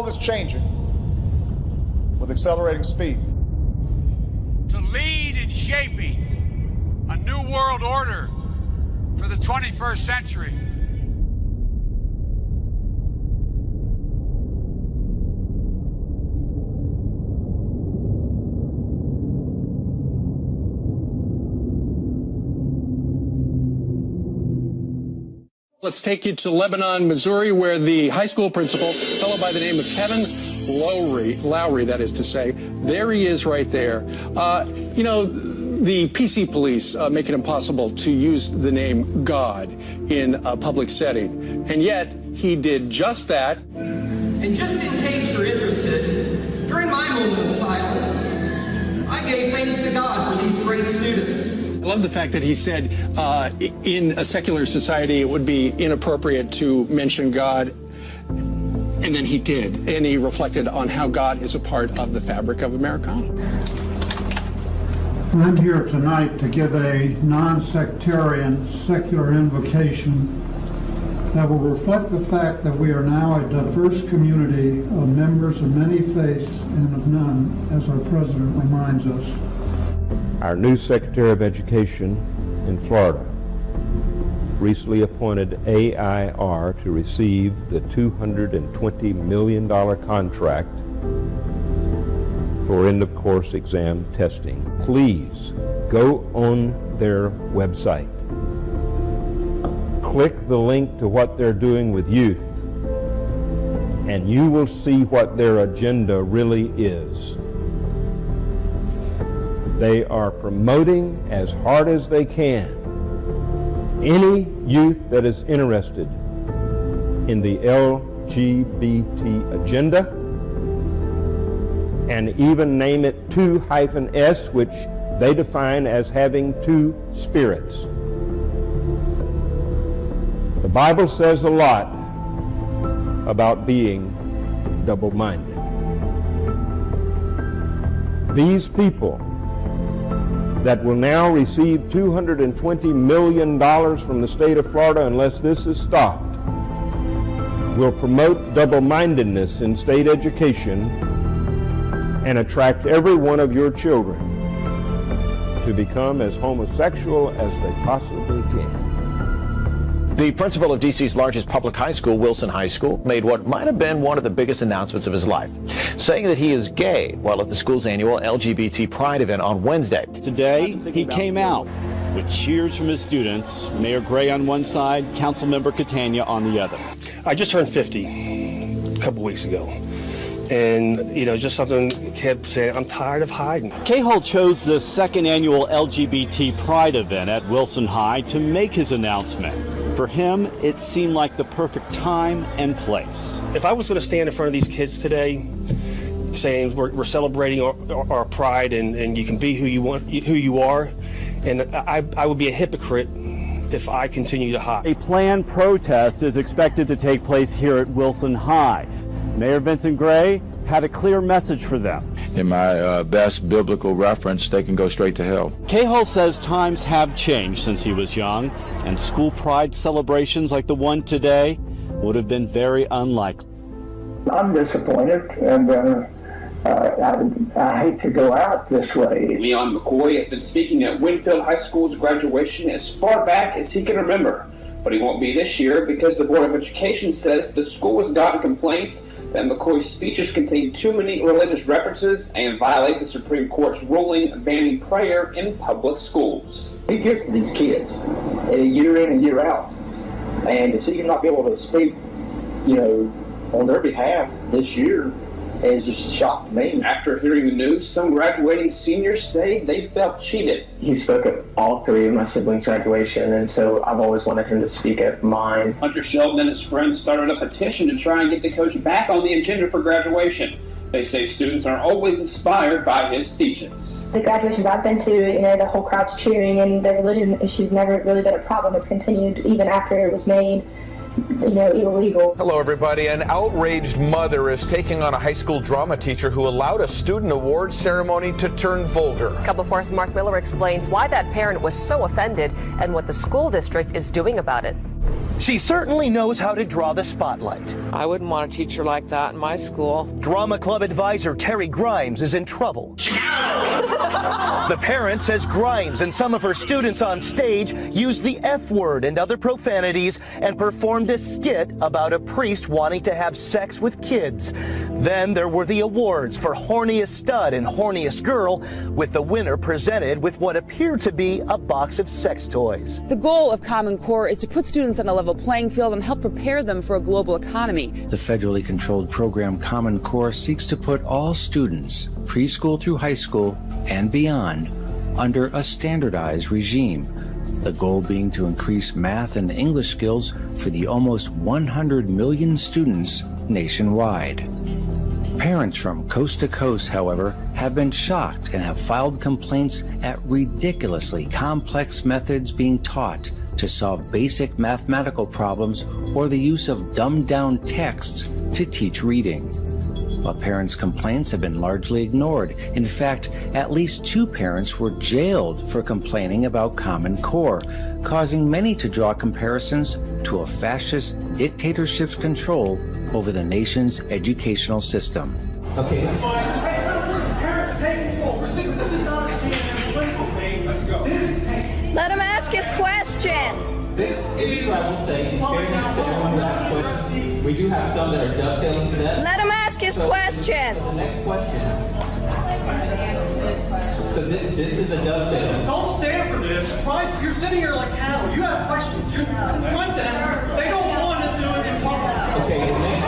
world is changing with accelerating speed. To lead in shaping a new world order for the 21st century. Let's take you to Lebanon, Missouri, where the high school principal, a fellow by the name of Kevin Lowry, that is to say, there he is right there. You know, the PC police make it impossible to use the name God in a public setting, and yet he did just that. And just in case you're interested, during my moment of silence, I gave thanks to God for these great students. I love the fact that he said in a secular society it would be inappropriate to mention God, and then he did, and he reflected on how God is a part of the fabric of Americana. I'm here tonight to give a non-sectarian secular invocation that will reflect the fact that we are now a diverse community of members of many faiths and of none, as our president reminds us. Our new Secretary of Education in Florida recently appointed AIR to receive the $220 million contract for end-of-course exam testing. Please go on their website. Click the link to what they're doing with youth, and you will see what their agenda really is. They are promoting as hard as they can any youth that is interested in the LGBT agenda, and even name it 2-S, which they define as having two spirits. The Bible says a lot about being double-minded. These people that will now receive $220 million from the state of Florida unless this is stopped will promote double-mindedness in state education and attract every one of your children to become as homosexual as they possibly can. The principal of D.C.'s largest public high school, Wilson High School, made what might have been one of the biggest announcements of his life, saying that he is gay while at the school's annual LGBT Pride event on Wednesday. Today, he came out with cheers from his students, Mayor Gray on one side, Councilmember Catania on the other. I just turned 50 a couple weeks ago. And, you know, just something kept saying, I'm tired of hiding. Cahill chose the second annual LGBT Pride event at Wilson High to make his announcement. For him, it seemed like the perfect time and place. If I was going to stand in front of these kids today saying we're celebrating our pride and you can be who you are, and I would be a hypocrite if I continue to hide. A planned protest is expected to take place here at Wilson High. Mayor Vincent Gray had a clear message for them. In my best biblical reference, they can go straight to hell. Cahill says times have changed since he was young, and school pride celebrations like the one today would have been very unlikely. I'm disappointed, and I hate to go out this way. Leon McCoy has been speaking at Winfield High School's graduation as far back as he can remember, but he won't be this year because the Board of Education says the school has gotten complaints that McCoy's speeches contain too many religious references and violate the Supreme Court's ruling banning prayer in public schools. He gives to these kids year in and year out, and to see him not be able to speak, you know, on their behalf this year has just shocked me. After hearing the news, some graduating seniors say they felt cheated. He spoke at all three of my siblings' graduation, and so I've always wanted him to speak at mine. Hunter Sheldon and his friends started a petition to try and get the coach back on the agenda for graduation. They say students are always inspired by his speeches. The graduations I've been to, you know, the whole crowd's cheering, and the religion issue's never really been a problem. It's continued even after it was made, you know, illegal. Hello, everybody. An outraged mother is taking on a high school drama teacher who allowed a student award ceremony to turn vulgar. Couple of Force Mark Miller explains why that parent was so offended and what the school district is doing about it. She certainly knows how to draw the spotlight. I wouldn't want a teacher like that in my school. Drama club advisor Terry Grimes is in trouble. The parent says Grimes and some of her students on stage used the F word and other profanities and performed a skit about a priest wanting to have sex with kids. Then there were the awards for horniest stud and horniest girl, with the winner presented with what appeared to be a box of sex toys. The goal of Common Core is to put students on a level playing field and help prepare them for a global economy. The federally controlled program Common Core seeks to put all students, preschool through high school and beyond, under a standardized regime. The goal being to increase math and English skills for the almost 100 million students nationwide. Parents from coast to coast, however, have been shocked and have filed complaints at ridiculously complex methods being taught to solve basic mathematical problems or the use of dumbed-down texts to teach reading. But parents' complaints have been largely ignored. In fact, at least 2 parents were jailed for complaining about Common Core, causing many to draw comparisons to a fascist dictatorship's control over the nation's educational system. Okay. Let him ask his question. This is what I will say, in fairness to everyone who asked questions. We do have some that are dovetailing to that. Let him ask his question. The next question. So this is a dovetail. Don't stand for this. You're sitting here like cattle. You have questions. You confront them. They don't want to do it in public. Okay, the next.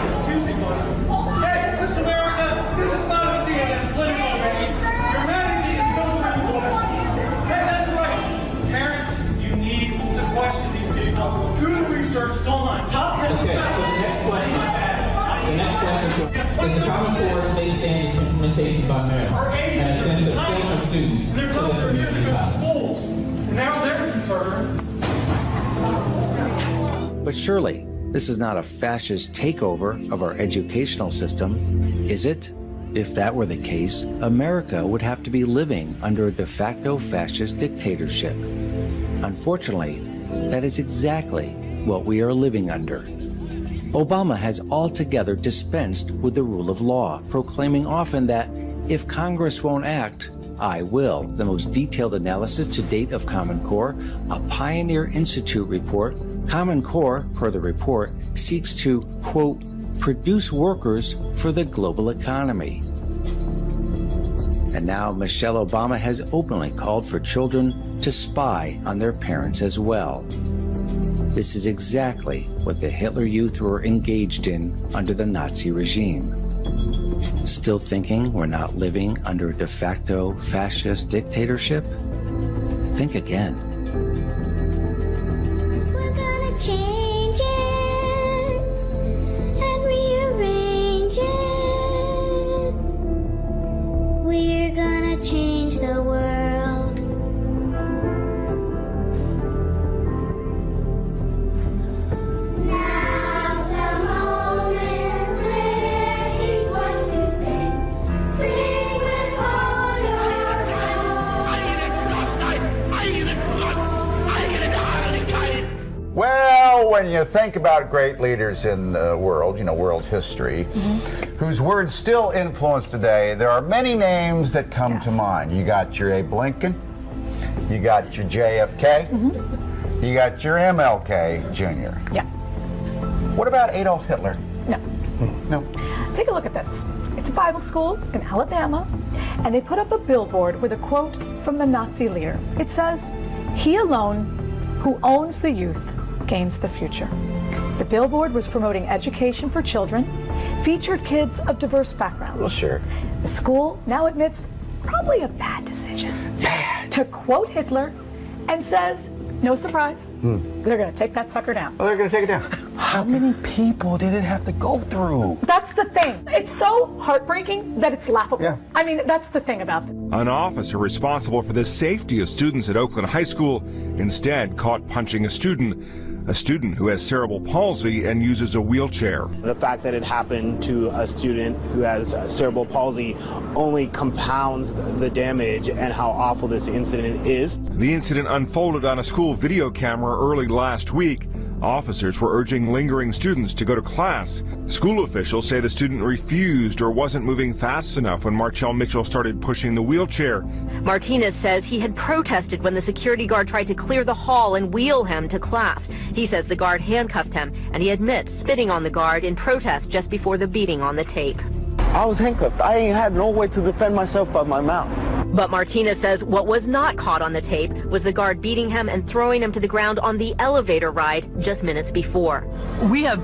Excuse me, buddy. Hey, this is America. This is not a CNN political debate. You're managing to go where you want. Hey, that's right. Parents, you need to question these people. Do the research. It's online. Top 10. Okay, so the next question. The next question is the Common Core state standards for implementation by Maryland and intended to filter students They're so telling that they're here to go to schools. And now they're concerned. But surely, this is not a fascist takeover of our educational system, is it? If that were the case, America would have to be living under a de facto fascist dictatorship. Unfortunately, that is exactly what we are living under. Obama has altogether dispensed with the rule of law, proclaiming often that if Congress won't act, I will. The most detailed analysis to date of Common Core, a Pioneer Institute report. Common Core, per the report, seeks to, quote, produce workers for the global economy. And now Michelle Obama has openly called for children to spy on their parents as well. This is exactly what the Hitler Youth were engaged in under the Nazi regime. Still thinking we're not living under a de facto fascist dictatorship? Think again. We're gonna change it and rearrange it. We're gonna change the world. Well, when you think about great leaders in the world, world history, whose words still influence today, there are many names that come to mind. You got your Abe Lincoln, you got your JFK, you got your MLK Jr. Yeah. What about Adolf Hitler? No. No. Take a look at this. It's a Bible school in Alabama, and they put up a billboard with a quote from the Nazi leader. It says, "He alone who owns the youth gains the future." The billboard was promoting education for children, featured kids of diverse backgrounds. Well, sure. The school now admits probably a bad decision to quote Hitler and says, no surprise, they're going to take that sucker down. Oh, they're going to take it down. How many people did it have to go through? That's the thing. It's so heartbreaking that it's laughable. Yeah. I mean, that's the thing about it. An officer responsible for the safety of students at Oakland High School instead caught punching a student. a student who has cerebral palsy and uses a wheelchair. The fact that it happened to a student who has cerebral palsy only compounds the damage and how awful this incident is. The incident unfolded on a school video camera early last week. Officers were urging lingering students to go to class. School officials say the student refused or wasn't moving fast enough when Marchell Mitchell started pushing the wheelchair. Martinez says he had protested when the security guard tried to clear the hall and wheel him to class. He says the guard handcuffed him, and he admits spitting on the guard in protest just before the beating on the tape. I was handcuffed. I ain't had no way to defend myself but my mouth. But Martinez says what was not caught on the tape was the guard beating him and throwing him to the ground on the elevator ride just minutes before. We have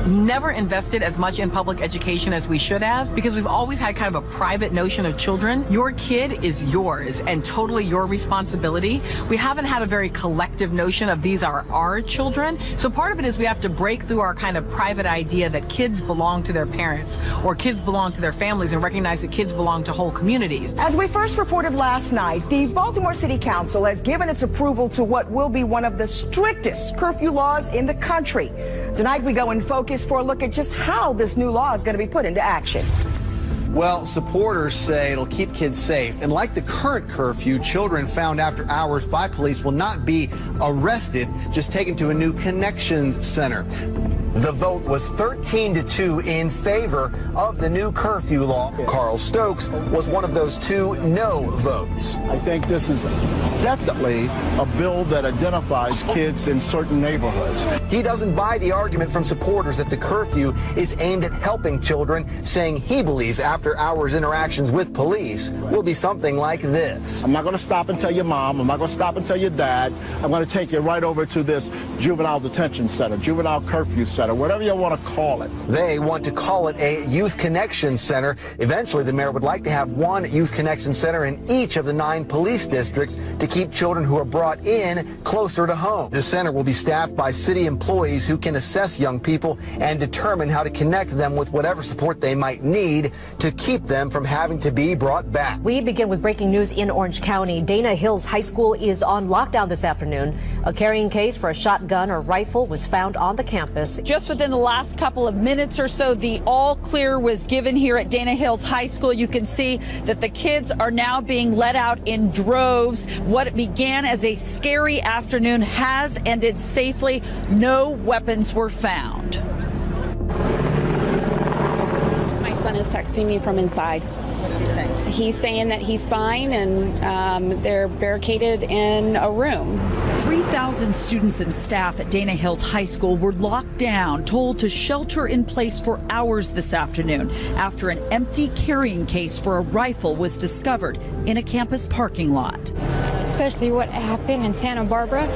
never invested as much in public education as we should have because we've always had kind of a private notion of children. Your kid is yours and totally your responsibility. We haven't had a very collective notion of these are our children. So part of it is we have to break through our kind of private idea that kids belong to their parents or kids belong to their families and recognize that kids belong to whole communities. As we first reported last night, the Baltimore City Council has given its approval to what will be one of the strictest curfew laws in the country. Tonight we go in focus for a look at just how this new law is going to be put into action. Well, supporters say it'll keep kids safe. And like the current curfew, children found after hours by police will not be arrested, just taken to a new connections center. The vote was 13-2 in favor of the new curfew law. Carl Stokes was one of those 2 no votes. I think this is definitely a bill that identifies kids in certain neighborhoods. He doesn't buy the argument from supporters that the curfew is aimed at helping children, saying he believes after-hours interactions with police will be something like this. I'm not going to stop and tell your mom. I'm not going to stop and tell your dad. I'm going to take you right over to this juvenile detention center, juvenile curfew center, whatever you want to call it. They want to call it a youth connection center. Eventually, the mayor would like to have one youth connection center in each of the 9 police districts to keep children who are brought in closer to home. The center will be staffed by city employees who can assess young people and determine how to connect them with whatever support they might need to keep them from having to be brought back. We begin with breaking news in Orange County. Dana Hills High School is on lockdown this afternoon. A carrying case for a shotgun or rifle was found on the campus. Just within the last couple of minutes or so, the all clear was given here at Dana Hills High School. You can see that the kids are now being let out in droves. What began as a scary afternoon has ended safely. No weapons were found. My son is texting me from inside. What's he saying? He's saying that he's fine and they're barricaded in a room. 3,000 students and staff at Dana Hills High School were locked down, told to shelter in place for hours this afternoon after an empty carrying case for a rifle was discovered in a campus parking lot. Especially what happened in Santa Barbara.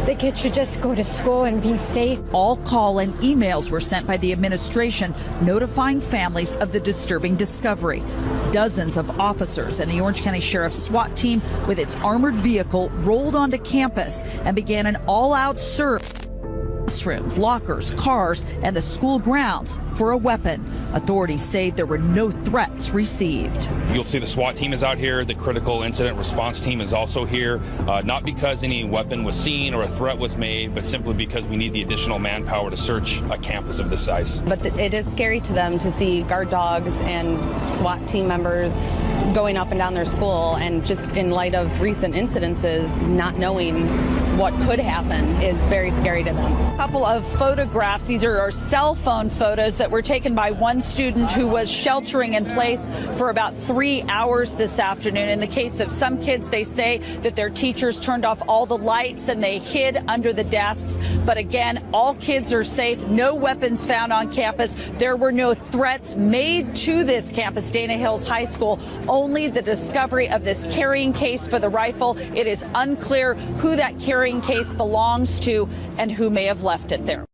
The kids should just go to school and be safe. All call and emails were sent by the administration notifying families of the disturbing discovery. Dozens of officers and the Orange County Sheriff's SWAT team with its armored vehicle rolled onto campus and began an all-out search. Classrooms, lockers, cars, and the school grounds for a weapon. Authorities say there were no threats received. You'll see the SWAT team is out here. The critical incident response team is also here, not because any weapon was seen or a threat was made, but simply because we need the additional manpower to search a campus of this size. But it is scary to them to see guard dogs and SWAT team members going up and down their school, and just in light of recent incidences, not knowing what could happen is very scary to them. A couple of photographs. These are cell phone photos that were taken by one student who was sheltering in place for about 3 hours this afternoon. In the case of some kids, they say that their teachers turned off all the lights and they hid under the desks. But again, all kids are safe. No weapons found on campus. There were no threats made to this campus, Dana Hills High School. Only the discovery of this carrying case for the rifle. It is unclear who that carrying case belongs to and who may have left it there.